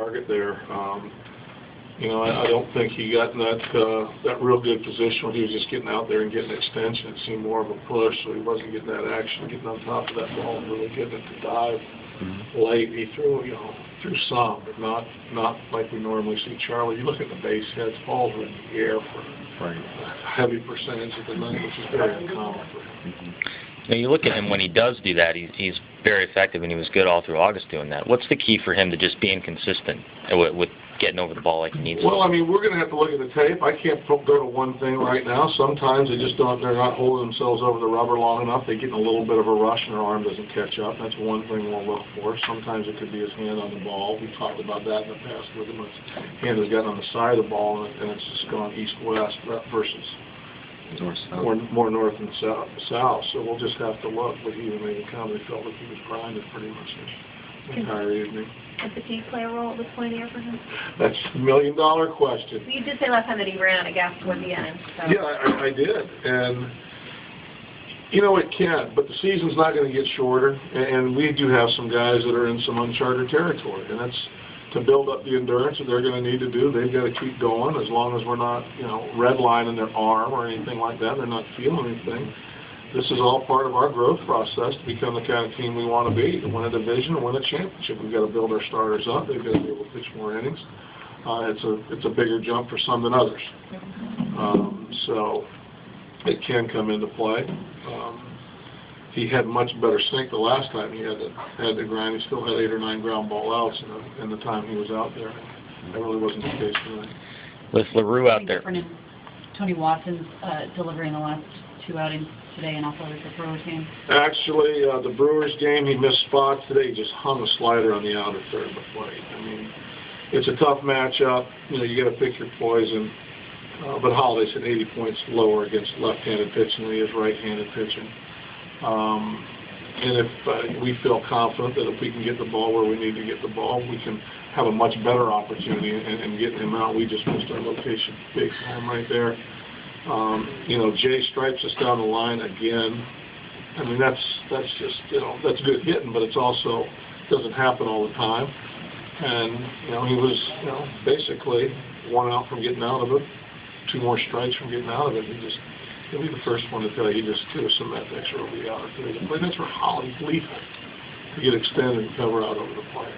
target there. You know, I don't think he got in that real good position where he was just getting out there and getting extension. It seemed more of a push, so he wasn't getting that action, getting on top of that ball and really getting it to dive late. He threw, you know, threw some, but not like we normally see Charlie. You look at the base hits, balls were in the air for a heavy percentage of the night, which is very uncommon for him. Now you look at him when he does do that, he's very effective, and he was good all through August doing that. What's the key for him to just being consistent with getting over the ball like he needs to? Well, I mean, we're going to have to look at the tape. I can't go to one thing right now. Sometimes they just don't, they're not holding themselves over the rubber long enough. They get in a little bit of a rush and their arm doesn't catch up. That's one thing we'll look for. Sometimes it could be his hand on the ball. We talked about that in the past with him. His hand has gotten on the side of the ball and it's just gone east-west versus more north and south. So we'll just have to look. But he made a comment. He felt like he was grinding pretty much the entire evening. Did fatigue play a role at this point of the year for him? That's the million-dollar question. You did say last time that he ran out of gas toward the end. So. Yeah, I did. And, you know, it can. But the season's not going to get shorter. And we do have some guys that are in some uncharted territory. And that's to build up the endurance that they're going to need to do. They've got to keep going as long as we're not, you know, redlining their arm or anything like that. They're not feeling anything. This is all part of our growth process to become the kind of team we want to be, to win a division, win a championship. We've got to build our starters up. They've got to be able to pitch more innings. It's a bigger jump for some than others. So it can come into play. He had much better sink the last time he had to grind. He still had 8 or 9 ground ball outs in the time he was out there. That really wasn't the case tonight. With LaRue out there. Tony Watson's delivering the last 2 outings today and also the Brewers game? Actually, the Brewers game, he missed spots today. He just hung a slider on the outer third of the plate. I mean, it's a tough matchup. You know, you got to pick your poison. But Holliday's at 80 points lower against left-handed pitching than he is right-handed pitching. And if we feel confident that if we can get the ball where we need to get the ball, we can have a much better opportunity in getting him out. We just missed our location big time right there. You know, Jay stripes us down the line again. I mean, that's just, you know, that's good hitting, but it's also doesn't happen all the time. And, you know, he was, you know, basically 1 out from getting out of it, 2 more strikes from getting out of it. He'll be the first one to tell you he just threw some extra over the outer third. But that's where Holly's lethal to get extended and cover out over the plate.